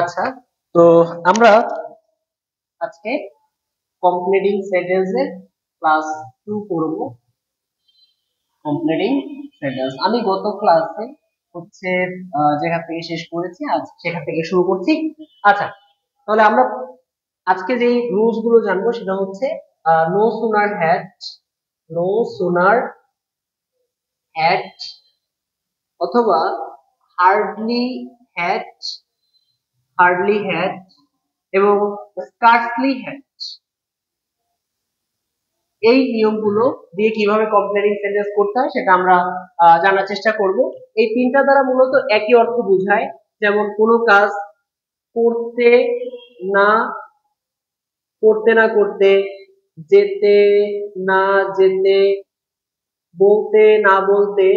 আচ্ছা, তো আমরা আজকে কমপ্লিটিং সেন্টেন্সের ক্লাস 2 করব। কমপ্লিটিং সেন্টেন্স আমি গত ক্লাসে হচ্ছে যেখান থেকে শেষ করেছি আজ সেখান থেকে শুরু করছি। আচ্ছা, তাহলে আমরা আজকে যে রুলস গুলো জানবো সেটা হচ্ছে no sooner had, no sooner had অথবা হার্ডলি হ্যাড, হার্ডলি হ্যাড এবং স্কার্সলি হ্যাড। এই নিয়মগুলো দিয়ে কিভাবে কমপ্লেনিং সেন্টেন্স করতে হয় সেটা আমরা জানার চেষ্টা করব। এই তিনটা দ্বারা মূলত একই অর্থ বোঝায়, যেমন কোনো কাজ করতে না করতে না করতে, যেতে না যেতে, বলতে না বলতে,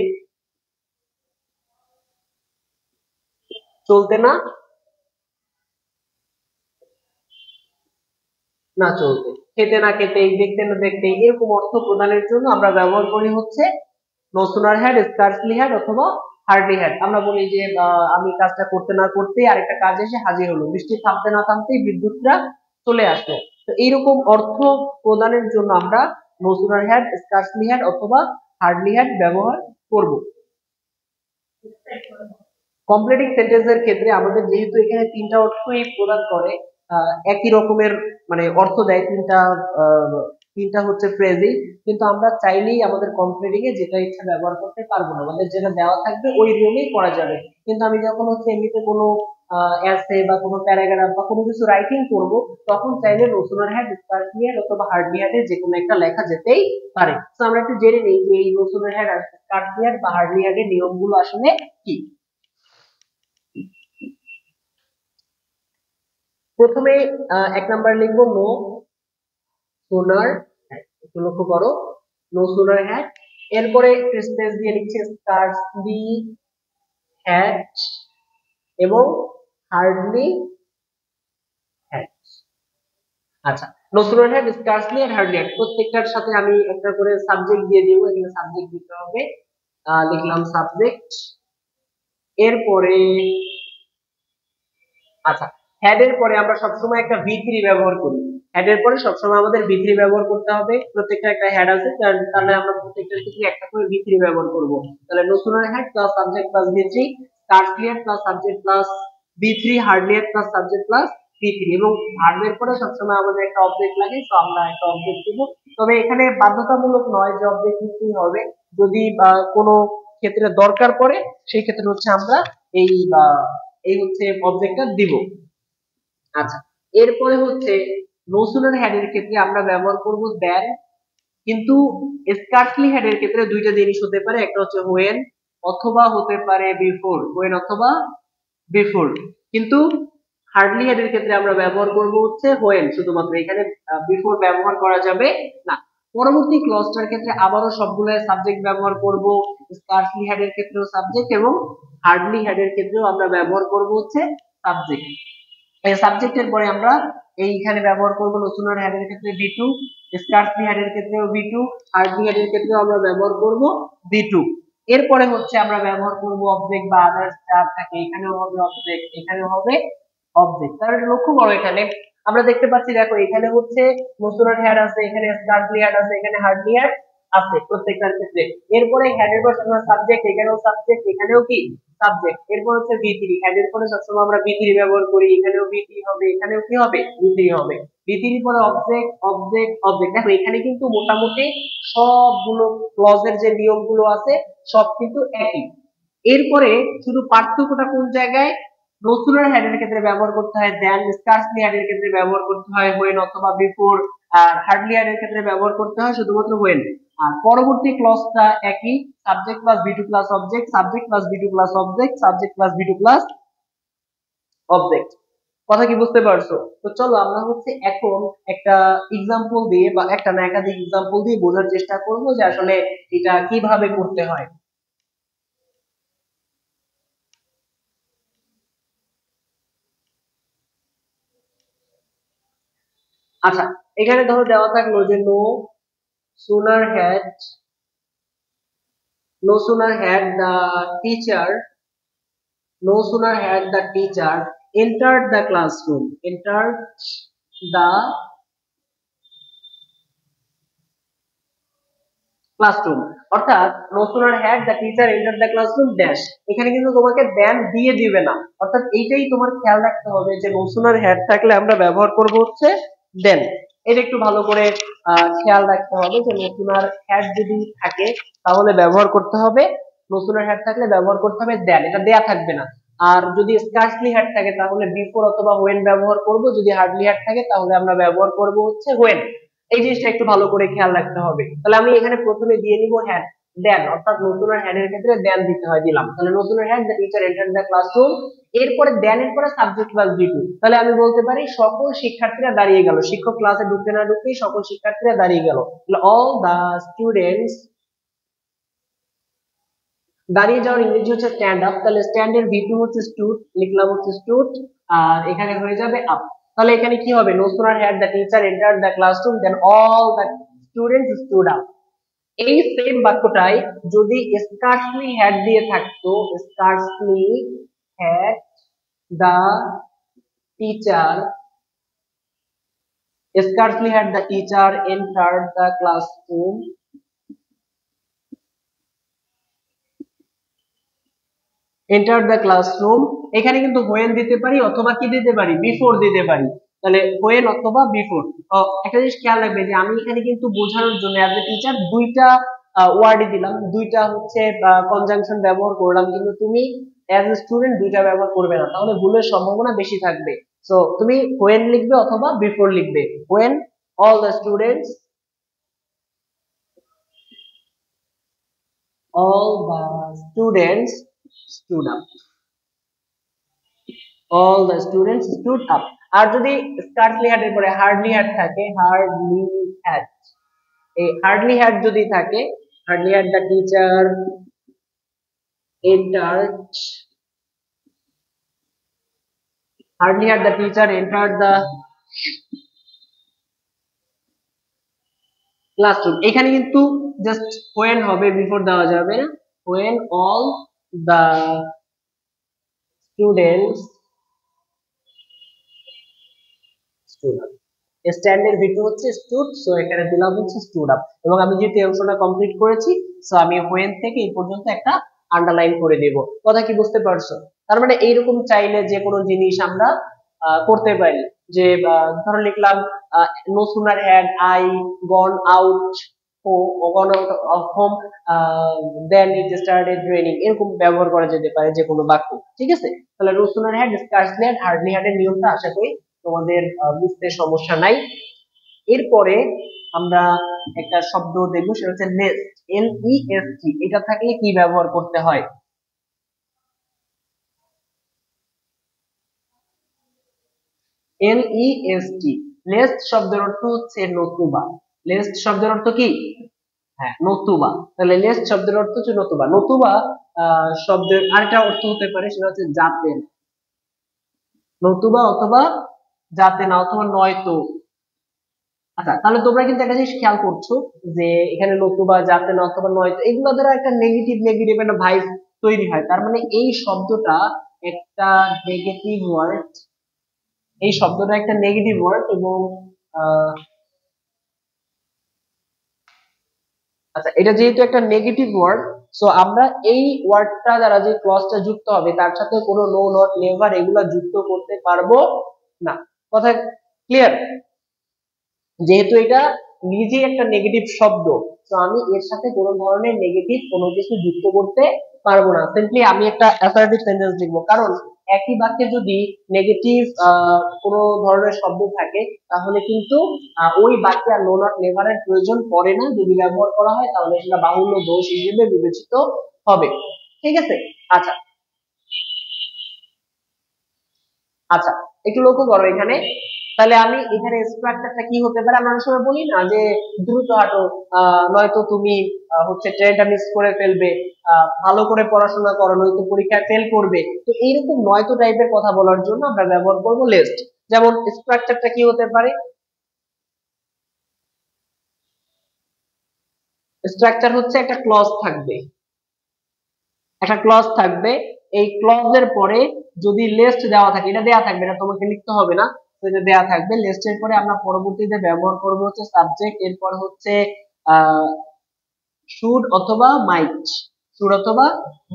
চলতে না না চলতে, খেতে না খেতে, দেখতে না দেখতে, এরকম অর্থ প্রদানের জন্য আমরা ব্যবহার করি হচ্ছে no sooner had, scarcely had অথবা হার্ডলি হ্যাড। আমরা বলি যে আমি কাজটা করতে না করতেই আরেকটা কাজ এসে হাজির হলো, বৃষ্টি থামতে না থামতেই বিদ্যুৎটা চলে আসলো। তো এইরকম অর্থ প্রদানের জন্য আমরা no sooner had, scarcely had অথবা হার্ডলি হ্যাড ব্যবহার করব। কমপ্লিটিং সেন্টেন্সের ক্ষেত্রে আমাদের যেহেতু এখানে তিনটা অর্থই প্রদান করে, একই রকমের মানে অর্থ দেয় তিনটা, তিনটা হচ্ছে ফ্রেজই, কিন্তু আমরা চাইলেই আমাদের কমপ্লিটিং এ যেটা ইচ্ছা ব্যবহার করতে পারবো না, আমাদের যেটা দেওয়া থাকবে ওই নিয়মেই করা যাবে। কিন্তু আমি যখন হচ্ছে এমনিতে কোনো এসে বা কোনো প্যারাগ্রাফ বা কোনো কিছু রাইটিং করব, তখন চাইলে no sooner had, scarcely had অথবা হার্ডলি হ্যাড এর যে কোনো একটা লেখা যেতেই পারে। তো আমরা একটু জেনে নিই যে এই no sooner had, scarcely had বা হার্ডলি হ্যাড এর নিয়মগুলো আসলে কি। প্রথমে এক নাম্বার লিখবো নো সোনার হ্যাড। একটু লক্ষ্য করো, নো সোনার হ্যাড। এরপরে স্পেস দিয়ে লিখছে স্কার্সলি হ্যাড এবং হার্ডলি হ্যাড। আচ্ছা, নো সোনার হ্যাড, স্কার্সলি আর হার্ডলি হ্যাড প্রত্যেকটার সাথে আমি একটা করে সাবজেক্ট দিয়ে দিব। এখানে সাবজেক্ট দিতে হবে, লিখলাম সাবজেক্ট। এরপরে আচ্ছা, হ্যাড এর পরে আমরা সবসময় একটা ভি3 ব্যবহার করি। হ্যাড এর পরে সবসময় আমাদের ভি3 ব্যবহার করতে হবে। প্রত্যেকটা একটা হ্যাড আছে, তাহলে আমরা প্রত্যেকটার ক্ষেত্রে একটা করে ভি3 ব্যবহার করব। তাহলে no sooner had plus subject plus ভি3, scarcely had plus subject plus ভি3, hardly had plus subject plus ভি3। এবং ভার্বের পরে সবসময় আমাদের একটা অবজেক্ট লাগে, তো আমরা একটা অবজেক্ট দিব। তবে এখানে বাধ্যতামূলক নয় যে অবজেক্ট নিতেই হবে, যদি কোনো ক্ষেত্রে দরকার পড়ে সেই ক্ষেত্রে হচ্ছে আমরা এই এই হচ্ছে অবজেক্টটা দিব। আচ্ছা, এরপরে হচ্ছে নো সুনার হ্যাড এর ক্ষেত্রে আমরা ব্যবহার করব দেন, কিন্তু স্কার্সলি হ্যাড এর ক্ষেত্রে দুইটা জিনিস হতে পারে, একটা হচ্ছে হোয়েন অথবা হতে পারে বিফোর, হোয়েন অথবা বিফোর। কিন্তু হার্ডলি হ্যাড এর ক্ষেত্রে আমরা ব্যবহার করব হচ্ছে হোয়েন শুধুমাত্র, এখানে বিফোর ব্যবহার করা যাবে না। পরবর্তী ক্লজটার ক্ষেত্রে আবারও সবগুলো সাবজেক্ট ব্যবহার করব, স্কার্সলি হ্যাড এর ক্ষেত্রেও সাবজেক্ট এবং হার্ডলি হ্যাড এর ক্ষেত্রেও আমরা ব্যবহার করব হচ্ছে সাবজেক্ট। এই সাবজেক্টের পরে আমরা এইখানে ব্যবহার করব নো সুনার হ্যাড এর ক্ষেত্রে ভি2, স্কার্সলি হ্যাড এর ক্ষেত্রেও ভি2, হার্ডলি হ্যাড এর ক্ষেত্রেও আমরা ব্যবহার করব ভি2। এরপরে হচ্ছে আমরা ব্যবহার করব অবজেক্ট বা আদার্স যা থাকে, এখানেও হবে অবজেক্ট, এখানেও হবে অবজেক্ট। তাহলে লক্ষ্য করো, এখানে আমরা দেখতে পাচ্ছি, দেখো এখানে হচ্ছে নো সুনার হ্যাড আছে, এখানে স্কার্সলি হ্যাড আছে, এখানে হার্ডলি হ্যাড আছে প্রত্যেকটার ক্ষেত্রে। এরপরে হ্যাড এর পর সাবজেক্ট, এখানেও সাবজেক্ট, এখানেও কি সাবজেক্ট। এরপর হচ্ছে ভি3, হ্যাড এর পরে সবসময় আমরা ভি3 ব্যবহার করি, এখানেও ভি3 হবে, এখানেও কি হবে ভি3 হবে। ভি3 পরে অবজেক্ট অবজেক্ট অবজেক্ট। দেখো এখানে কিন্তু মোটামুটি সবগুলো ক্লজের যে নিয়মগুলো আছে সব কিন্তু একই। এরপরে শুধু পার্থক্যটা কোন জায়গায়, নো সুনার হ্যাড এর ক্ষেত্রে ব্যবহার করতে হয় দেন, স্কার্সলি হ্যাড এর ক্ষেত্রে ব্যবহার করতে হয় হোয়েন অথবা বিফোর, আর হার্ডলি হ্যাড এর ক্ষেত্রে ব্যবহার করতে হয় শুধুমাত্র হোয়েন। আর পরবর্তী ক্লজটা একই, subject plus ভি2 plus object, subject plus ভি2 plus object, subject plus ভি2 plus object. কথা কি বুঝতে পারছো? তো চলো আমরা হচ্ছে এখন একটা এক্সাম্পল দিয়ে বা একটা না একাধিক এক্সাম্পল দিয়ে বোঝার চেষ্টা করব যে আসলে এটা কিভাবে করতে হয়। আচ্ছা, এখানে ধরো দেওয়া থাকলো যে sooner had no sooner had the teacher no sooner had the teacher entered the classroom, entered the classroom, অর্থাৎ no sooner had the teacher entered the classroom dash, এখানে কিন্তু তোমাকে দেন দিয়ে দিবে না, অর্থাৎ এইটাই তোমার খেয়াল রাখতে হবে যে no sooner had থাকলে আমরা ব্যবহার করব হচ্ছে দেন। এটা একটু ভালো করে খেয়াল রাখতে হবে যে no sooner had যদি থাকে তাহলে ব্যবহার করতে হবে, no sooner had থাকলে ব্যবহার করতে হবে দেন, এটা দেয়া থাকবে না। আর যদি scarcely had থাকে তাহলে বিফোর অথবা when ব্যবহার করব, যদি হার্ডলি had থাকে তাহলে আমরা ব্যবহার করব হচ্ছে when। এই জিনিসটা একটু ভালো করে খেয়াল রাখতে হবে। তাহলে আমি এখানে প্রথমে দিয়ে নিব হ্যাড দেন, অর্থাৎ নতুন হ্যাড এর ক্ষেত্রে দেন দিতে হয় দিলাম, তাহলে নতুন had the teacher entered the classroom, এরপরে দেন এর পরে সাবজেক্ট প্লাস বি টু, তাহলে আমি বলতে পারি সকল শিক্ষার্থীরা দাঁড়িয়ে গেল, শিক্ষক ক্লাসে ঢুকতে না ঢুকতেই সকল শিক্ষার্থীরা দাঁড়িয়ে গেল, তাহলে অল দা স্টুডেন্টস, দাঁড়িয়ে যাওয়ার ইংরেজি হচ্ছে স্ট্যান্ড আপ, তাহলে স্ট্যান্ড এর ভি টু হচ্ছে স্টুড, লিখলাম হচ্ছে স্টুড, আর এখানে হয়ে যাবে আপ। তাহলে এখানে কি হবে, no sooner had the teacher entered the classroom then all the students stood up। এই সেম বাক্যটাই যদি scarcely had দিয়ে থাকতো, scarcely had the teacher, scarcely had the teacher entered the classroom, entered the classroom, এখানে কিন্তু when দিতে পারি অথবা কি দিতে পারি, বিফোর দিতে পারি, তাহলে when অথবা বিফোর। একটা জিনিস খেয়াল রাখবে যে আমি এখানে কিন্তু বোঝানোর জন্য অ্যাজ এ টিচার দুইটা ওয়ার্ডই দিলাম, দুইটা হচ্ছে কনজাংশন ব্যবহার করলাম, কিন্তু তুমি অ্যাজ এ স্টুডেন্ট দুইটা ব্যবহার করবে না, তাহলে ভুলের সম্ভাবনা বেশি থাকবে। সো তুমি when লিখবে অথবা বিফোর লিখবে, when all the students, all the students stood up, all the students stood up। আর যদি scarcely had এর পরে hardly had থাকে, hardly had, এই hardly had যদি থাকে, hardly had the teacher entered, hardly had the teacher entered the classroom, এখানে কিন্তু just when হবে, বিফোর দেওয়া যাবে না, when all the students stood up, স্ট্যান্ডের ভিতর হচ্ছে স্টুড, সো এখানে দিলাম হচ্ছে স্টুড আপ, এবং আমি যেহেতু এই অংশটা কমপ্লিট করেছি সো আমি when থেকে এই পর্যন্ত একটা আন্ডারলাইন করে দেব। কথা কি বুঝতে পারছো? তার মানে এইরকম চাইলে যে কোনো জিনিস আমরা করতে পারি, যে ধরো লিখলাম no sooner had I gone out gone out of home then it started raining, এরকম ব্যবহার করা যেতে পারে যে কোনো বাক্য, ঠিক আছে? তাহলে no sooner had, scarcely had, hardly had এর নিয়মটা আশা করি তোমাদের বুঝতে সমস্যা নাই। এরপরে আমরা একটা শব্দ দেখবো, সেটা হচ্ছে নেস্ট, NEST, এটা থাকলে কি ব্যবহার করতে হয়? NEST, নেস্ট শব্দের অর্থ হচ্ছে নতুবা, নেস্ট শব্দের অর্থ কি? হ্যাঁ, নতুবা, তাহলে নেস্ট শব্দের অর্থ হচ্ছে নতুবা, নতুবা শব্দের আরেকটা অর্থ হতে পারে সেটা হচ্ছে যাতে না, নতুবা অথবা যাতে না অথবা নয়তো। আচ্ছা, তাহলে তোমরা কিন্তু একটা জিনিস খেয়াল করছো যে এখানে নতুবা, যাতে না, অথবা নয়তো, এগুলো দ্বারা একটা নেগেটিভ নেগেটিভ একটা ভাইব তৈরি হয়, তার মানে এই শব্দটা একটা নেগেটিভ ওয়ার্ড, এই শব্দটা একটা নেগেটিভ ওয়ার্ড, এবং আচ্ছা এটা যেহেতু একটা নেগেটিভ ওয়ার্ড, সো আমরা এই ওয়ার্ডটা দ্বারা যে ক্লজটা যুক্ত হবে তার সাথে কোনো নো, নট, নেভার এগুলা যুক্ত করতে পারবো না। কথা ক্লিয়ার? যেহেতু এটা নিজেই একটা নেগেটিভ শব্দ, তো আমি এর সাথে কোনো ধরনের নেগেটিভ কোনো কিছু যুক্ত করতে পারবো না, সিম্পলি আমি একটা অ্যাসার্টিভ সেন্টেন্স লিখবো, কারণ একই বাক্যে যদি নেগেটিভ কোনো ধরনের শব্দ থাকে তাহলে কিন্তু ওই বাক্যে আর নো, নট, নেভার এর প্রয়োজন পড়ে না, যদি ব্যবহার করা হয় তাহলে সেটা বাহুল্য দোষ হিসেবে বিবেচিত হবে, ঠিক আছে? আচ্ছা আচ্ছা, একটু লক্ষ্য করো এখানে, তাহলে আমি এখানে স্ট্রাকচারটা কি হতে পারে, আমরা অনেক সময় বলি না যে দ্রুত হাঁটো, নয়তো তুমি হচ্ছে ট্রেনটা মিস করে ফেলবে, ভালো করে পড়াশোনা করো নয়তো পরীক্ষায় ফেল করবে, তো এইরকম নয়তো টাইপের কথা বলার জন্য আমরা ব্যবহার করবো লেস্ট। যেমন স্ট্রাকচারটা কি হতে পারে, স্ট্রাকচার হচ্ছে একটা ক্লজ থাকবে, একটা ক্লজ থাকবে, এই ক্লজের পরে যদি লিস্ট দেওয়া থাকে, এটা দেওয়া থাকবে না, তোমাকে লিখতে হবে না, তো এটা দেওয়া থাকবে। লিস্টের পরে আমরা পরবর্তীতে ব্যবহার করব হচ্ছে সাবজেক্ট, এরপর হচ্ছে শুড অথবা মাইট, শুড অথবা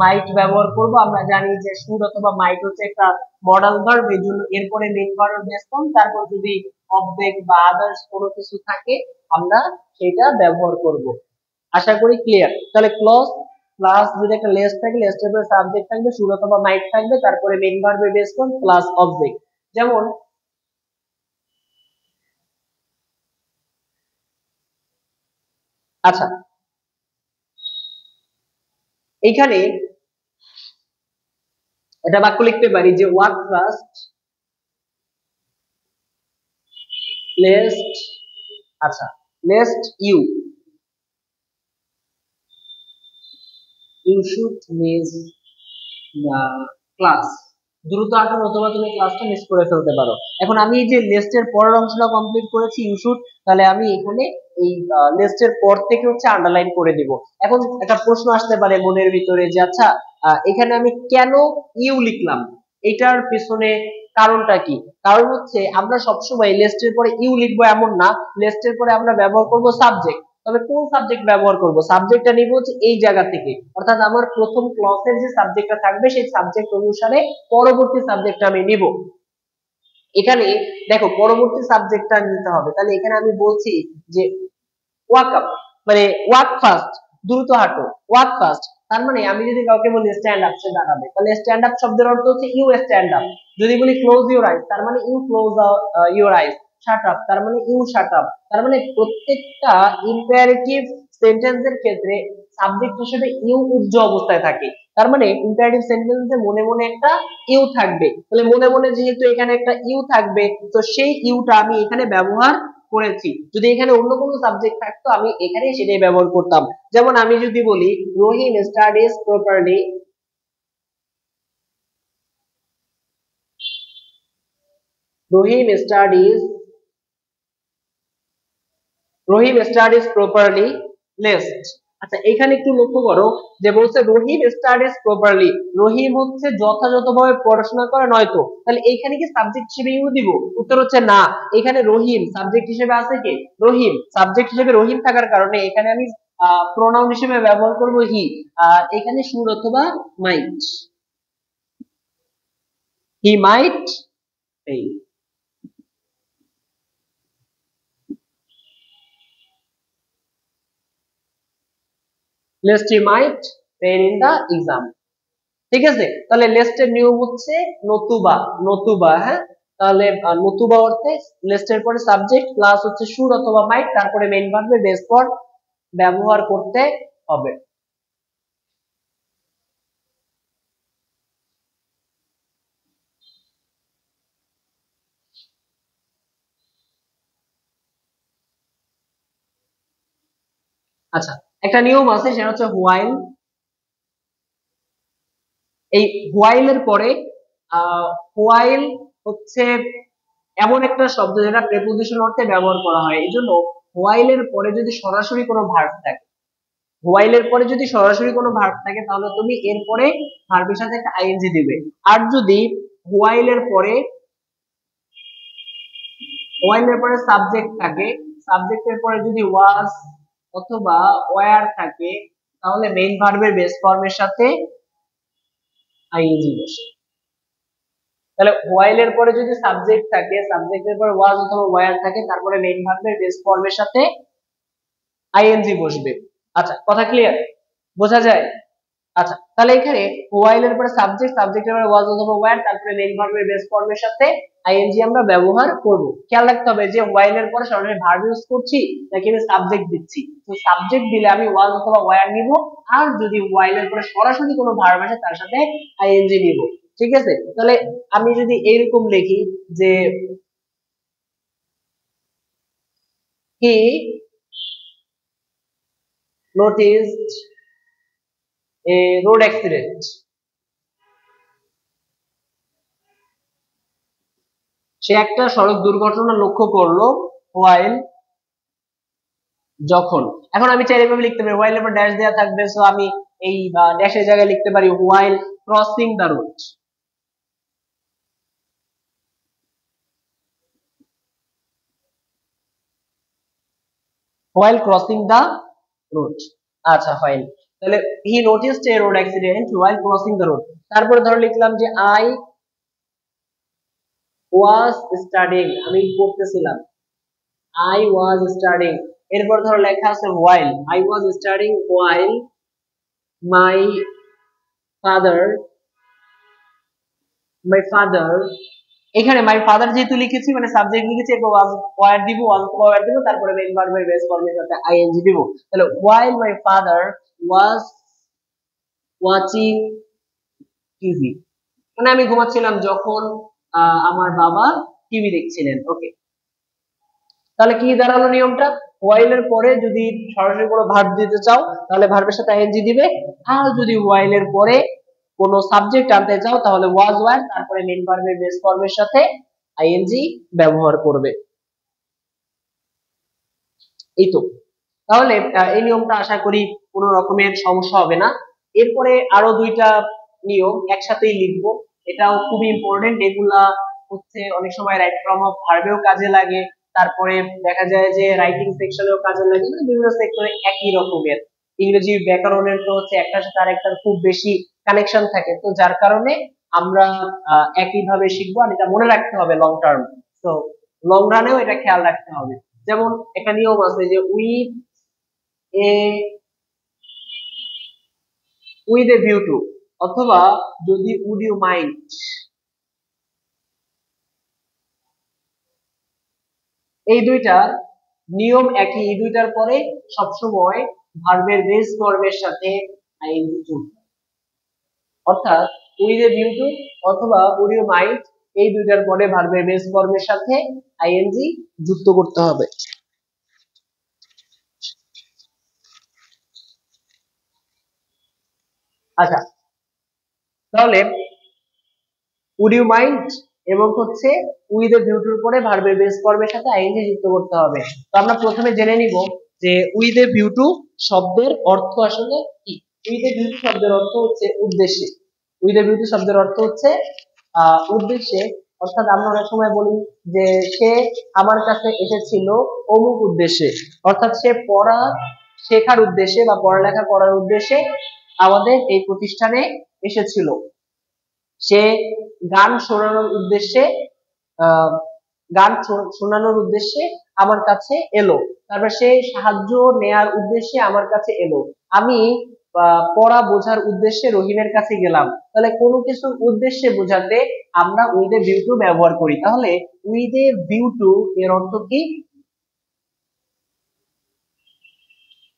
মাইট ব্যবহার করব। আমরা জানি যে শুড অথবা মাইট হচ্ছে একটা মডাল ভার্ব, এই জন্য এরপরে মেইন ভার্ব বেস ফর্ম, তারপর যদি অবজেক্ট বা আদার্স কোনো কিছু থাকে আমরা সেটা ব্যবহার করব। আশা করি ক্লিয়ার। তাহলে ক্লজ প্লাস যদি একটা লেস থাকে, লেসের পরে সাবজেক্ট থাকবে, শুড অথবা মাইট থাকবে, তারপরে মেইন ভার্বের বেস ফর্ম প্লাস অবজেক্ট। যেমন আচ্ছা, এইখানে এটা বাক্য লিখতে পারি যে ওয়ার্ক ফার্স্ট লেস্ট, আচ্ছা lest you should miss the class, দ্রুত আঁকার অথবা তুমি ক্লাসটা মিস করে ফেলতে পারো। এখন আমি এই যে লিস্টের পরের অংশটা কমপ্লিট করেছি ইউ শুড, তাহলে আমি এখানে এই লিস্টের পর থেকে হচ্ছে আন্ডারলাইন করে দিব। এখন একটা প্রশ্ন আসতে পারে মনের ভিতরে যে আচ্ছা এখানে আমি কেন ইউ লিখলাম, এটার পেছনে কারণটা কি? কারণ হচ্ছে আমরা সবসময় লিস্টের পরে ইউ লিখবো এমন না, লিস্টের পরে আমরা ব্যবহার করব সাবজেক্ট। তবে কোন সাবজেক্ট ব্যবহার করব, সাবজেক্টটা নিব হচ্ছে এই জায়গা থেকে, অর্থাৎ আমার প্রথম ক্লসের যে সাবজেক্টটা থাকবে সেই সাবজেক্ট অনুসারে পরবর্তী সাবজেক্টটা আমি নিব। এখানে দেখো পরবর্তী সাবজেক্টটা নিতে হবে, তাহলে এখানে আমি বলছি যে ওয়াক আপ, মানে ওয়াক ফাস্ট, দ্রুত হাঁটো, ওয়াক ফাস্ট। তার মানে আমি যদি কাউকে বলি স্ট্যান্ড আপ, সে দাঁড়াবে, তাহলে স্ট্যান্ড আপ শব্দের অর্থ হচ্ছে ইউ স্ট্যান্ড আপ। যদি বলি ক্লোজ ইউর আইস, তার মানে you close your eyes. Shut up, তার মানে ইউ শাট আপ। তার মানে প্রত্যেকটা ইম্পারেটিভ সেন্টেন্সের ক্ষেত্রে সাবজেক্ট হিসেবে ইউ উজ্জ অবস্থায় থাকে। তার মানে ইম্পারেটিভ সেন্টেন্সে মনে মনে একটা ইউ থাকবে, তাহলে মনে মনে যেহেতু এখানে একটা ইউ থাকবে, তো সেই ইউটা আমি এখানে ব্যবহার করেছি। যদি এখানে অন্য কোনো সাবজেক্ট থাকতো আমি এখানে সেটাই ব্যবহার করতাম। যেমন আমি যদি বলি রহিম স্টাডিজ প্রপারলি, রহিম স্টাডিজ, রহিম স্টাডিজ প্রপারলি লেস্ট। আচ্ছা এখানে একটু লক্ষ্য করো যে বলছে রহিম স্টাডিজ প্রপারলি, রহিম হচ্ছে যথাযথভাবে পড়াশোনা করে নয়তো, তাহলে এইখানে কি সাবজেক্ট হিসেবে ইউ দিব? উত্তর হচ্ছে না, এখানে রহিম সাবজেক্ট হিসেবে আছে কি, রহিম সাবজেক্ট হিসেবে রহিম থাকার কারণে এখানে আমি প্রোনাউন হিসেবে ব্যবহার করব হি, আর এখানে শুড অথবা মাইট, হি মাইট এই lest he might fail in the exam. ঠিক আছে, তাহলে লেস্টের নিয়ম হচ্ছে নতুবা, নতুবা, হ্যাঁ, তাহলে নতুবা অর্থে লেস্টের পরে সাবজেক্ট প্লাস হচ্ছে শুড অথবা মাইট, তারপরে মেইন ভার্বের বেস ফর্ম ব্যবহার করতে হবে। আচ্ছা একটা নিয়ম আছে সেটা হচ্ছে হোয়াইল। এই হোয়াইল এর পরে হোয়াইল হচ্ছে এমন একটা শব্দ যেটা প্রেপোজিশন অর্থে ব্যবহার করা হয়, এই জন্য হোয়াইল এর পরে যদি সরাসরি কোনো ভার্ব থাকে, হোয়াইল এর পরে যদি সরাসরি কোনো ভার্ব থাকে তাহলে তুমি এরপরে ভার্বের সাথে একটা আইএনজি দিবে। আর যদি হোয়াইল এর পরে, হোয়াইল এর পরে সাবজেক্ট থাকে, সাবজেক্টের পরে যদি ওয়াজ অথবা ওয়্যার থাকে, তাহলে মেইন ভার্বের বেস ফর্মের সাথে আইএনজি বসে। তাহলে হোয়াইল এর পরে যদি সাবজেক্ট থাকে, সাবজেক্টের পরে ওয়াজ অথবা ওয়্যার থাকে, তারপরে মেইন ভার্বের বেস ফর্মের সাথে আইএনজি বসবে। আচ্ছা কথা ক্লিয়ার, বোঝা যায়? আচ্ছা তাহলে এখানে হোয়াইল এর পরে সাবজেক্ট, সাবজেক্টের পরে ওয়াজ অথবা ওয়্যার, তারপরে মেইন ভার্বের বেস ফর্মের সাথে আইএনজি আমরা ব্যবহার করব। খেয়াল রাখতে হবে যে হোয়াইল এর পরে সরাসরি ভার্ব ইউজ করছি নাকি আমি সাবজেক্ট দিচ্ছি। তো সাবজেক্ট দিলে আমি ওয়াজ অথবা ওয়্যার নিব, আর যদি হোয়াইল এর পরে সরাসরি কোনো ভার্ব আসে তার সাথে আইএনজি নিব। ঠিক আছে, তাহলে আমি যদি এইরকম লিখি যে হি নোটিসড এ রোড অ্যাক্সিডেন্ট, সে একটা সড়ক দুর্ঘটনা লক্ষ্য করলো হোয়াইল, যখন। এখন আমি চাইলে এভাবে লিখতে পারি হোয়াইল এর পর ড্যাশ দেওয়া থাকবে, সো আমি এই ড্যাশের জায়গায় লিখতে পারি while crossing the road। while crossing the road, আচ্ছা while, তাহলে he noticed a road accident while crossing the road। তারপরে ধরো লিখলাম যে I was studying, আমি পড়তেছিলাম, I was studying। এরপর ধরো লেখা আছে while, I was studying while my father, এখানে my father যেহেতু লিখেছি মানে সাবজেক্ট লিখেছি, এরপর was ওয়ার দিব, তারপরে মেইন ভার্বের বেস ফর্মের সাথে ing দিব। তাহলে while my father was watching TV, মানে আমি ঘুমাচ্ছিলাম যখন আমার বাবা টিভি দেখছিলেন। ওকে, তাহলে কি দাঁড়ালো নিয়মটা, while এর পরে যদি সরাসরি কোনো ভার্ব দিতে চাও তাহলে ভার্বের সাথে ing দিবে, আর যদি while এর পরে কোনো সাবজেক্ট আনতে চাও তাহলে was were তারপরে মেইন ভার্বের বেস ফর্মের সাথে ing ব্যবহার করবে। এই তো, তাহলে এই নিয়মটা আশা করি কোনো রকমের সমস্যা হবে না। এরপরে আরো দুইটা নিয়ম একসাথেই লিখবো, এটাও খুবই ইম্পর্টেন্ট। এগুলা হচ্ছে অনেক সময় রাইট ফর্ম অফ ভার্বেও কাজে লাগে, তারপরে দেখা যায় যে রাইটিং সেকশনেও কাজে লাগে, মানে বিভিন্ন সেক্টরে একই রকমের। ইংরেজি ব্যাকরণের তো হচ্ছে একটার সাথে আরেকটার খুব বেশি কানেকশন থাকে, তো যার কারণে আমরা একইভাবে শিখবো, আর এটা মনে রাখতে হবে লং টার্ম, তো লং রানেও এটা খেয়াল রাখতে হবে। যেমন একটা নিয়ম আছে যে উইথ এ ভিউ টু, অথবা যদি উড ইউ মাইন্ড, এই দুইটা নিয়ম একই, এই দুইটার পরে সবসময় ভার্বের বেস ফর্মের সাথে আইএনজি যুক্ত, অর্থাৎ উইথ এ ভিউ টু অথবা উড ইউ মাইন্ড, এই দুইটার পরে ভার্বের বেস ফর্মের সাথে আইএনজি যুক্ত করতে হবে। আচ্ছা, তাহলে উড ইউ মাইন্ড এবং হচ্ছে উইথ এ ভিউ টুর পরে ভার্বের বেস ফর্মের সাথে আইএনজি যুক্ত করতে হবে। তো আমরা প্রথমে জেনে নিব যে উইথ এ ভিউ টু শব্দের অর্থ আসলে কি। উইথ এ ভিউ টু শব্দের অর্থ হচ্ছে উদ্দেশ্যে, উইথ এ ভিউ টু শব্দের অর্থ হচ্ছে উদ্দেশ্যে, অর্থাৎ আমরা অনেক সময় বলি যে সে আমার কাছে এসেছিল অমুক উদ্দেশ্যে, অর্থাৎ সে পড়া শেখার উদ্দেশ্যে বা পড়ালেখা করার উদ্দেশ্যে আমাদের এই প্রতিষ্ঠানে এসেছিল। সে গান শোনানোর উদ্দেশ্যে গান শোনানোর উদ্দেশ্যে আমার কাছে এলো, তারপর সে সাহায্য নেয়ার উদ্দেশ্যে আমার কাছে এলো, আমি পড়া বোঝার উদ্দেশ্যে রহিমের কাছে গেলাম। তাহলে কোনো কিছুর উদ্দেশ্যে বোঝাতে আমরা উইথ এ ভিউ টু ব্যবহার করি। তাহলে উইথ এ ভিউ টু এর অর্থ কি?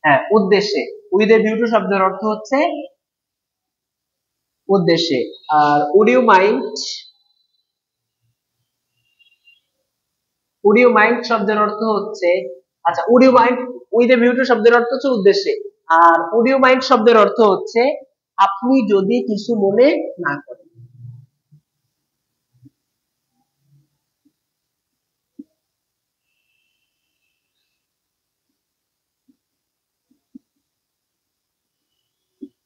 হ্যাঁ, উদ্দেশ্যে। উইথ এ ভিউ টু শব্দের অর্থ হচ্ছে উদ্দেশ্যে। আর would you mind, would you mind শব্দের অর্থ হচ্ছে, আচ্ছা would you mind with a view to শব্দের অর্থ হচ্ছে উদ্দেশ্যে, আর উড ইউ মাইন্ড শব্দের অর্থ হচ্ছে আপনি যদি কিছু মনে না করেন।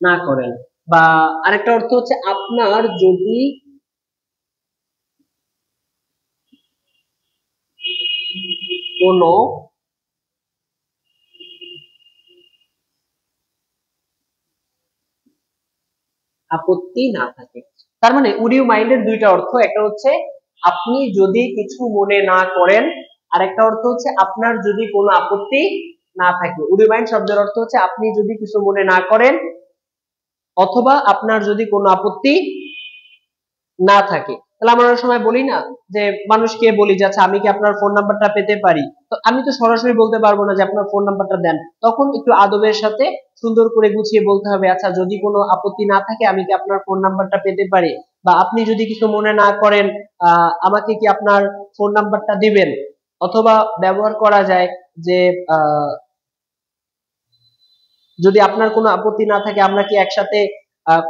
না করেন, বা আরেকটা অর্থ হচ্ছে আপনার যদি কোনো আপত্তি না থাকে। তার মানে উড ইউ মাইন্ডের দুইটা অর্থ, একটা হচ্ছে আপনি যদি কিছু মনে না করেন, আর একটা অর্থ হচ্ছে আপনার যদি কোনো আপত্তি না থাকে। উড ইউ মাইন্ড শব্দের অর্থ হচ্ছে আপনি যদি কিছু মনে না করেন অথবা আপনার যদি কোনো আপত্তি না থাকে। তাহলে আমরা অনেক সময় বলি না যে মানুষকে বলি যে আচ্ছা আমি কি আপনার ফোন নাম্বারটা পেতে পারি, তো আমি তো সরাসরি বলতে পারবো না যে আপনার ফোন নাম্বারটা দেন, তখন একটু আদবের সাথে সুন্দর করে গুছিয়ে বলতে হবে আচ্ছা যদি কোনো আপত্তি না থাকে আমি কি আপনার ফোন নাম্বারটা পেতে পারি, বা আপনি যদি কিছু মনে না করেন আমাকে কি আপনার ফোন নাম্বারটা দিবেন। অথবা ব্যবহার করা যায় যে যদি আপনার কোনো আপত্তি না থাকে আমরা কি একসাথে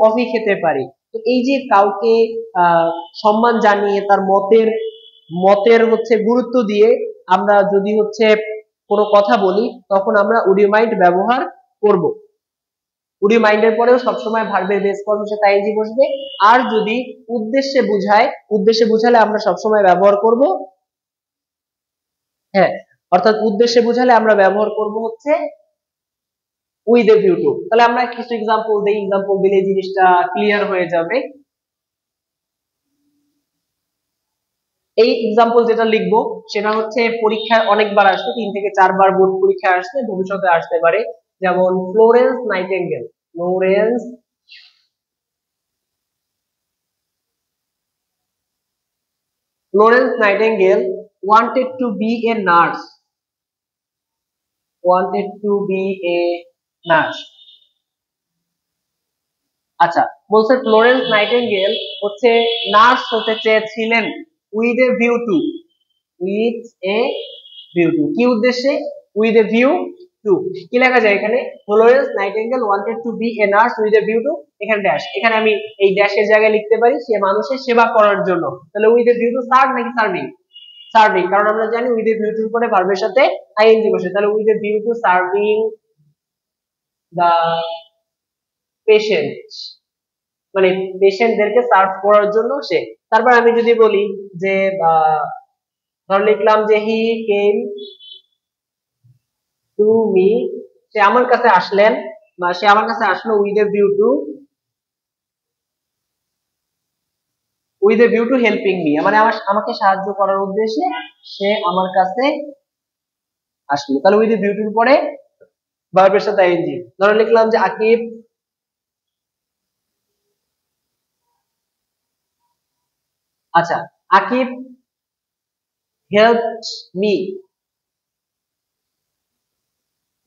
কফি খেতে পারি। তো এই যে কাউকে সম্মান জানিয়ে তার মতের হচ্ছে গুরুত্ব দিয়ে আমরা যদি হচ্ছে কোনো কথা বলি তখন আমরা উড ইউ মাইন্ড ব্যবহার করব। উড ইউ মাইন্ডের পরেও সবসময় ভার্বের বেস ফর্মের সাথে আইএনজি বসবে। আর যদি উদ্দেশ্যে বুঝায়, উদ্দেশ্যে বুঝালে আমরা সবসময় ব্যবহার করব, হ্যাঁ, অর্থাৎ উদ্দেশ্যে বুঝালে আমরা ব্যবহার করব হচ্ছে উইথ এ ভিউ টু। তাহলে আমরা কিছু এক্সাম্পল দেই, এক্সাম্পল দিলে জিনিসটা ক্লিয়ার হয়ে যাবে। এই এক্সাম্পল যেটা লিখবো সেটা হচ্ছে পরীক্ষায় অনেকবার আসছে, 3 থেকে 4 বার বোর্ড পরীক্ষায় আসছে, ভবিষ্যতে আসতে পারে। যেমন Florence nightingale, Florence Florence Nightingale wanted to be a nurse, wanted to be a nurse। আচ্ছা, বলছে ফ্লোরেন্স নাইটিঙ্গেল হচ্ছে নার্স হতে চেয়েছিলেন with a view to, with a view to, কি উদ্দেশ্যে? With a view to. কি লেখা যায় এখানে? Florence Nightingale wanted to be a nurse with a view to, এখানে ড্যাশ, এখানে আমি এই ড্যাশের জায়গায় লিখতে পারি সে মানুষের সেবা করার জন্য। তাহলে with a view to serve নাকি সার্ভিং? সার্ভিং, কারণ আমরা জানি উইথ এ ভিউ টুর পরে ভার্বের সাথে আইএনজি বসে। তাহলে with a view to serving the patient, মানে পেশেন্টদেরকে সার্ভ করার জন্য সে। তারপর আমি যদি বলি যে ধর লিখলাম যে হি কেম টু মি, সে আমার কাছে আসলেন বা সে আমার কাছে আসলো with a view to, with a view two helping me, মানে আমাকে সাহায্য করার উদ্দেশ্যে সে আমার কাছে আসলো। তাহলে উইথ এ ভিউ টুর পরে ভার্বের সাথে আইএনজি। ধরে লিখলাম যে আকিব আচ্ছা, Aqib helped me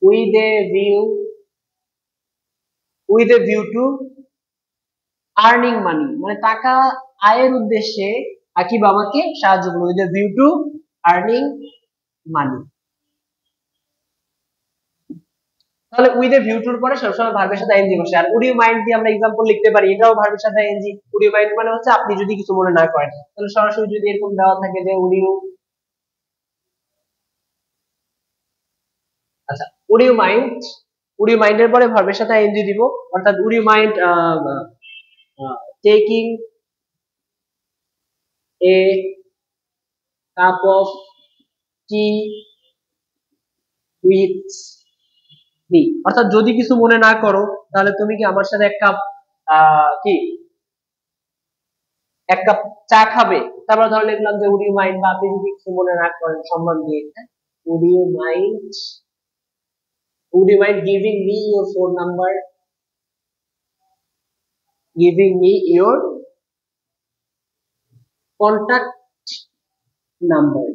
with a view to earning money, মানে টাকা আয়ের উদ্দেশ্যে আকিব আমাকে সাহায্য করলো with a view to earning money। তাহলে with a view to পরে সবসময় ভার্বের সাথে আইএনজি বসে। আর would you mind দিয়ে আমরা एग्जांपल লিখতে পারি, এটাও ভার্বের সাথে আইএনজি। would you mind মানে হচ্ছে আপনি যদি কিছু মনে না করেন। তাহলে সরাসরি যদি এরকম দেওয়া থাকে যে would you, আচ্ছা would you mind, would you mind এর পরে ভার্বের সাথে আইএনজি দিব, অর্থাৎ would you mind taking a cup of tea with me, অর্থাৎ যদি কিছু মনে না করো তাহলে তুমি কি আমার সাথে এক কাপ চা খাবে। তারপর ধরে লিখলাম যে would you mind, বা আপনি যদি কিছু মনে না করেন সম্মান দিয়ে, would you mind, would you mind giving me your phone number, giving me your contact number,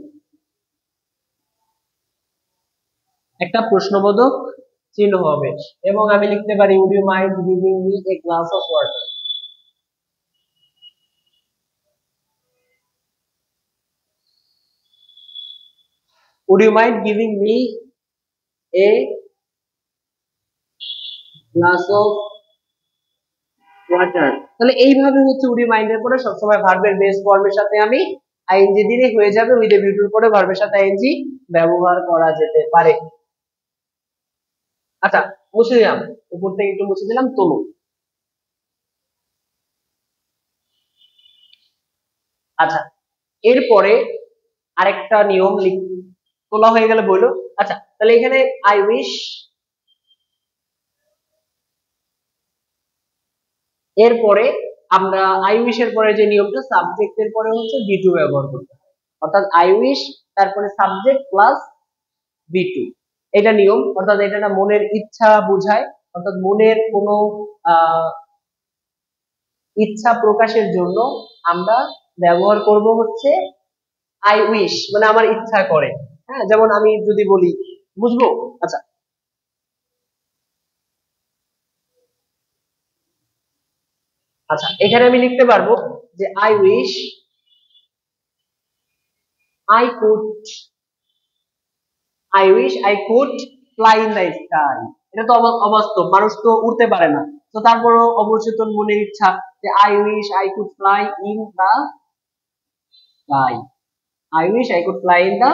একটা প্রশ্নবোধক চিহ্ন হবে। এবং আমি লিখতে পারি would you mind giving me a glass of water, would you mind giving me a glass of water। তাহলে এইভাবে হচ্ছে would you mind এর পরে সবসময় ভার্বের বেস ফর্মের সাথে আমি আইএনজি দিলে হয়ে যাবে, উইথ এ ভিউ টুর পরে ভার্বের সাথে আইএনজি ব্যবহার করা যেতে পারে। আচ্ছা, মুছে দিলাম, উপর থেকে একটু মুছে দিলাম তনু। আচ্ছা, এরপরে আরেকটা নিয়ম তোলা হয়ে গেলে বললো। আচ্ছা, তাহলে এখানে আই উইশ, এরপরে আমরা আই উইশ এর পরে যে নিয়মটা সাবজেক্টের পরে হচ্ছে বি টু ব্যবহার করতে হয়, অর্থাৎ আই উইশ তারপরে সাবজেক্ট প্লাস বি টু, এটা নিয়ম। অর্থাৎ এটা না মনের ইচ্ছা বোঝায়, অর্থাৎ মনের কোনো ইচ্ছা প্রকাশের জন্য আমরা ব্যবহার করব হচ্ছে আই উইশ, মানে আমার ইচ্ছা করে। হ্যাঁ, যেমন আমি যদি বলি, বুঝবো? আচ্ছা আচ্ছা, এখানে আমি লিখতে পারবো যে I wish I could, I wish I could fly in the sky. এটা তো অবাস্তব, মানুষ তো উড়তে পারে না। তো তারপরও অবচেতন মনের ইচ্ছা যে I wish I could fly in the sky, I wish I could fly in the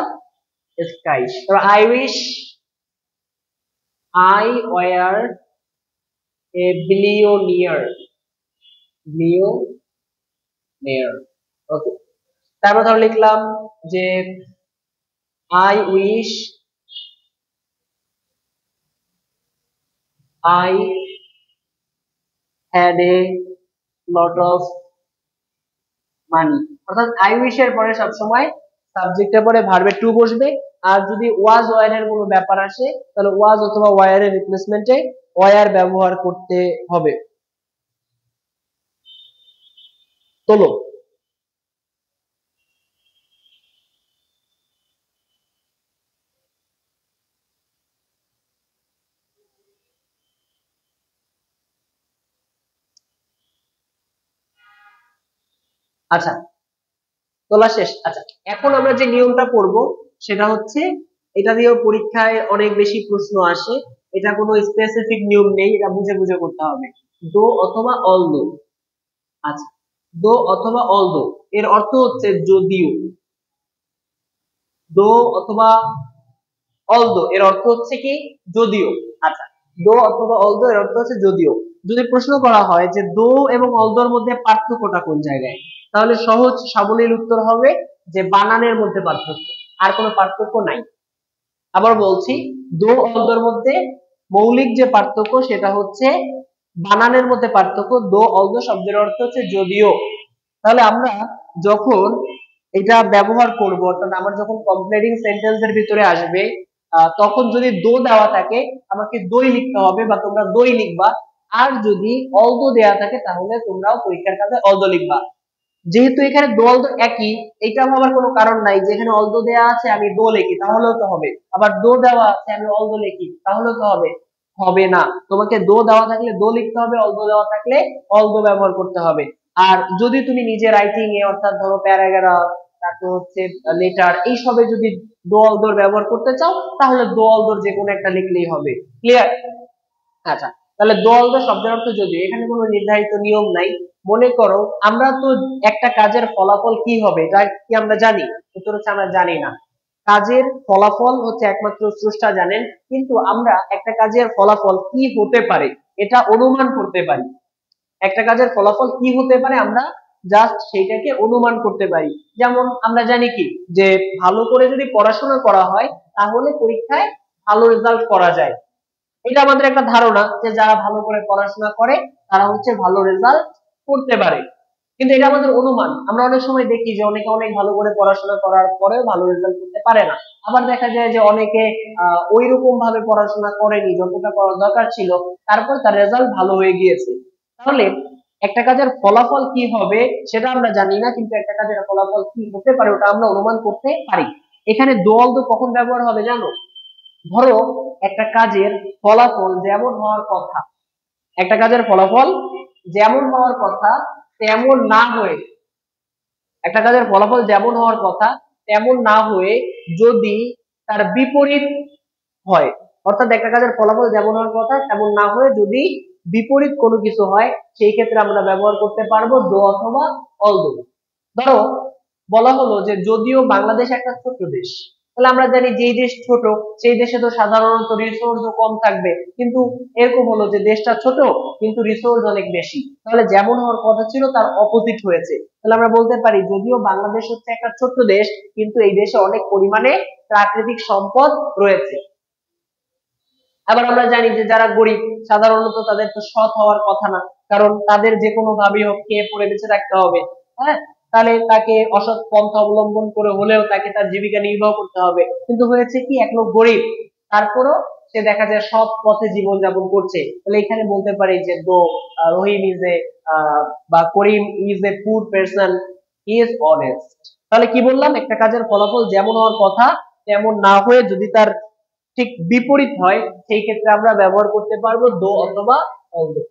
sky. তো I wish I were a billionaire, billionaire. Okay, তারপর ধর লিখলাম যে I wish I had a lot of money. অর্থাৎ I wish এর পরে সবসময় সাবজেক্টের পরে ভার্বের টু বসবে, আর যদি ওয়াজ ওয়ার এর কোনো ব্যাপার আসে তাহলে ওয়াজ অথবা ওয়ার এর রিপ্লেসমেন্টে ওয়ার ব্যবহার করতে হবে। তোলো। আচ্ছা, তোলা শেষ। আচ্ছা, এখন আমরা যে নিয়মটা পড়বো সেটা হচ্ছে, এটা দিয়েও পরীক্ষায় অনেক বেশি প্রশ্ন আসে। এটা কোনো স্পেসিফিক নিয়ম নেই, এটা বুঝে বুঝে করতে হবে। দো অথবা অল দো। আচ্ছা, দো অথবা অল দো এর অর্থ হচ্ছে যদিও। দো অথবা অল দো এর অর্থ হচ্ছে কি যদিও। আচ্ছা, দো অথবা অল দো এর অর্থ হচ্ছে যদিও। যদি প্রশ্ন করা হয় যে দো এবং অল দোর মধ্যে পার্থক্যটা কোন জায়গায়, তাহলে সহজ সাবলীল উত্তর হবে যে বানানের মধ্যে পার্থক্য, আর কোনো পার্থক্য নাই। আবার বলছি, দো অল দোর মধ্যে মৌলিক যে পার্থক্য সেটা হচ্ছে বানানের মধ্যে পার্থক্য। দো অল দো শব্দের অর্থ হচ্ছে যদিও। তাহলে আমরা যখন এটা ব্যবহার করব, অর্থাৎ আমার যখন কমপ্লিটিং সেন্টেন্সের ভিতরে আসবে, তখন যদি দো দেওয়া থাকে আমাকে দই লিখতে হবে বা তোমরা দই লিখবা। আর যদি অলদো দেওয়া থাকে তাহলে তোমরাও পরীক্ষার খাতায় অলদো লিখবা। যেহেতু এখানে দো অলদো একই, এটা ভাবার কোনো কারণ নাই যে এখানে অলদো দেওয়া আছে আমি দো লিখি তাহলেও তো হবে, আবার দো দেওয়া আছে আমি অলদো লিখি তাহলেও তো হবে। হবে না, তোমাকে দো দেওয়া থাকলে দো লিখতে হবে, অলদো দেওয়া থাকলে অলদো ব্যবহার করতে হবে। আর যদি তুমি নিজে রাইটিং এ, অর্থাৎ ধরো প্যারাগ্রাফ, তারপর হচ্ছে লেটার, এইসবে যদি দো অলদোর ব্যবহার করতে চাও তাহলে দো অলদোর যে কোনো একটা লিখলেই হবে। ক্লিয়ার? আচ্ছা, তাহলে দল বা শব্দের অর্থ যদিও, এখানে কোনো নির্ধারিত নিয়ম নাই। মনে করো আমরা তো একটা কাজের ফলাফল কি হবে এটা কি আমরা জানি? উত্তর হচ্ছে আমরা জানি না। কাজের ফলাফল হচ্ছে একমাত্র স্রষ্টা জানেন, কিন্তু আমরা একটা কাজের ফলাফল কি হতে পারে এটা অনুমান করতে পারি। একটা কাজের ফলাফল কি হতে পারে আমরা জাস্ট সেইটাকে অনুমান করতে পারি। যেমন আমরা জানি কি যে ভালো করে যদি পড়াশোনা করা হয় তাহলে পরীক্ষায় ভালো রেজাল্ট করা যায়। এটা আমাদের একটা ধারণা যে যারা ভালো করে পড়াশোনা করে তারা হচ্ছে ভালো রেজাল্ট করতে পারে, কিন্তু এটা আমাদের অনুমান। আমরা অনেক সময় দেখি যে অনেকে অনেক ভালো করে পড়াশোনা করার পরেও ভালো রেজাল্ট করতে পারে না। আবার দেখা যায় যে অনেকে ওই রকম ভাবে পড়াশোনা করেনি যতটা করার দরকার ছিল, তারপর তার রেজাল্ট ভালো হয়ে গিয়েছে। তাহলে একটা কাজের ফলাফল কি হবে সেটা আমরা জানি না, কিন্তু একটা কাজের ফলাফল কি হতে পারে ওটা আমরা অনুমান করতে পারি। এখানে দোয়াল তো কখন ব্যবহার হবে জানো? ধরো একটা কাজের ফলাফল যেমন হওয়ার কথা, একটা কাজের ফলাফল যেমন হওয়ার কথা তেমন না হয়ে, একটা কাজের ফলাফল যেমন হওয়ার কথা তেমন না হয়ে যদি তার বিপরীত হয়, অর্থাৎ একটা কাজের ফলাফল যেমন হওয়ার কথা তেমন না হয়ে যদি বিপরীত কোনো কিছু হয়, সেই ক্ষেত্রে আমরা ব্যবহার করতে পারবো দো অথবা অল দো। ধরো বলা হলো যে যদিও বাংলাদেশ একটা ছোট্ট দেশ, তাহলে আমরা জানি যেই দেশ ছোট সেই দেশে তো সাধারণত রিসোর্স কম থাকবে, কিন্তু এরকম হলো যে দেশটা ছোট কিন্তু রিসোর্স অনেক বেশি, তাহলে যেমন হওয়ার কথা ছিল তার অপোজিট হয়েছে। তাহলে আমরা বলতে পারি যদিও বাংলাদেশ হচ্ছে একটা ছোট্ট দেশ কিন্তু এই দেশে অনেক পরিমাণে প্রাকৃতিক সম্পদ রয়েছে। আবার আমরা জানি যে যারা গরিব সাধারণত তাদের তো সৎ হওয়ার কথা না, কারণ তাদের যে কোনো ভাবেই হোক খেয়ে পরে বেঁচে থাকতে হবে। হ্যাঁ, তাহলে তাকে অসৎ পন্থা অবলম্বন করে হলেও তাকে তার জীবিকা নির্বাহ করতে হবে। কিন্তু হয়েছে কি এক লোক গরিব, তারপরও সে দেখা যায় সৎ পথে জীবন যাপন করছে। তাহলে এখানে বলতে পারি যে দো রহিম ইজ এ বা করিম ইজ এ পুর পারসন, হি ইজ অনেস্ট। তাহলে কি বললাম, একটা কাজের ফলাফল যেমন হওয়ার কথা তেমন না হয়ে যদি তার ঠিক বিপরীত হয় সেই ক্ষেত্রে আমরা ব্যবহার করতে পারবো দো অথবা অল দো।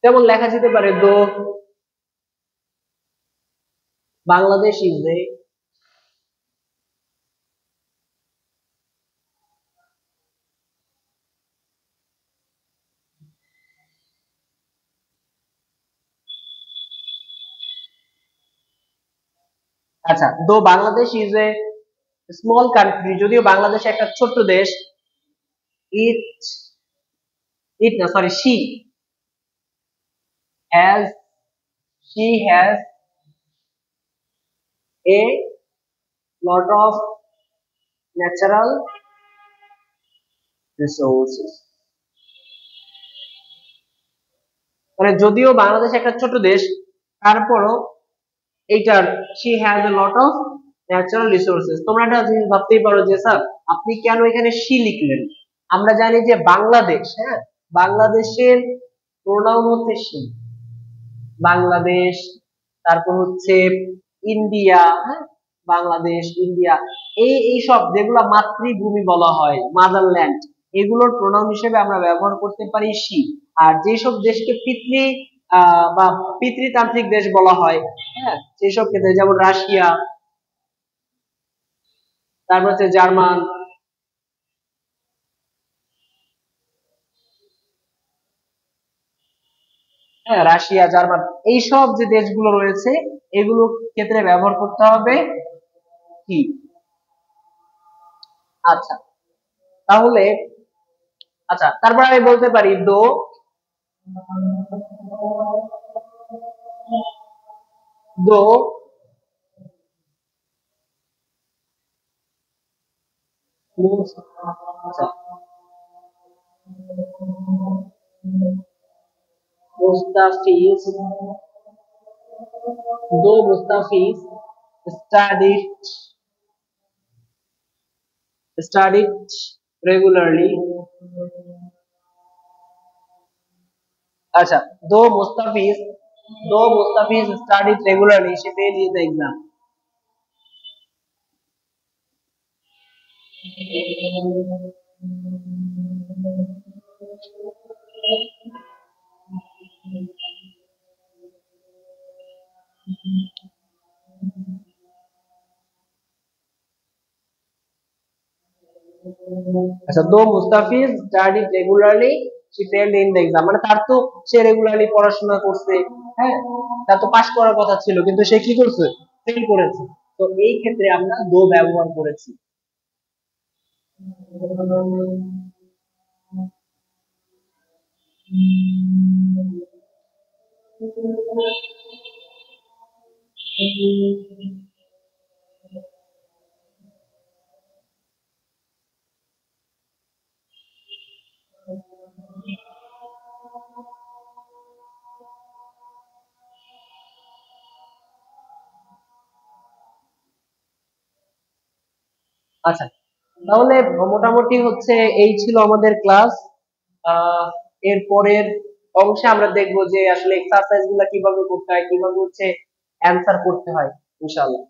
যেমন লেখা যেতে পারে দো বাংলাদেশ ইজ এ, আচ্ছা দো Bangladesh is a small country, যদিও বাংলাদেশ একটা ছোট্ট দেশ, ইট ইট না sorry has she has a lot of natural resources। মানে যদিও বাংলাদেশ একটা ছোট দেশ, তারপরও এইটার she has a lot of natural resources। তোমরা একটা জিনিস ভাবতেই পারো যে স্যার আপনি কেন এখানে she লিখলেন। আমরা জানি যে বাংলাদেশ, হ্যাঁ, বাংলাদেশের প্রোনাউন হচ্ছে she। বাংলাদেশ, তারপর হচ্ছে ইন্ডিয়া, হ্যাঁ, বাংলাদেশ, ইন্ডিয়া, এই সব যেগুলো মাতৃভূমি বলা হয়, মাদারল্যান্ড, এগুলোর প্রোনাউন হিসেবে আমরা ব্যবহার করতে পারি she। আর যেসব দেশকে বা পিতৃতান্ত্রিক দেশ বলা হয়, হ্যাঁ, সেই সব ক্ষেত্রে যেমন রাশিয়া, তারপর হচ্ছে জার্মান, হ্যাঁ, রাশিয়া, জার্মান, এইসব যে দেশগুলো রয়েছে এগুলো ক্ষেত্রে ব্যবহার করতে হবে কি। আচ্ছা, তাহলে আচ্ছা, তারপর আমি বলতে পারি দো আচ্ছা, Mustafiz Mustafiz studied studied regularly। আচ্ছা, দো Mustafiz studied regularly she failed in the exam। আচ্ছা, দো Mustafiz study regularly she failed in the exam, মানে তার তো সে রেগুলারলি পড়াশোনা করছে, হ্যাঁ, তার তো পাস করার কথা ছিল, কিন্তু সে কি করছে, ফেল করেছে। তো এই ক্ষেত্রে আমরা দো ব্যবহার করেছি। আচ্ছা, তাহলে মোটামুটি হচ্ছে এই ছিল আমাদের ক্লাস। এর পরের অংশে আমরা দেখবো যে আসলে এক্সারসাইজ গুলা কিভাবে করতে হয়, কিভাবে হচ্ছে অ্যান্সার করতে হয়, ইনশাআল্লাহ।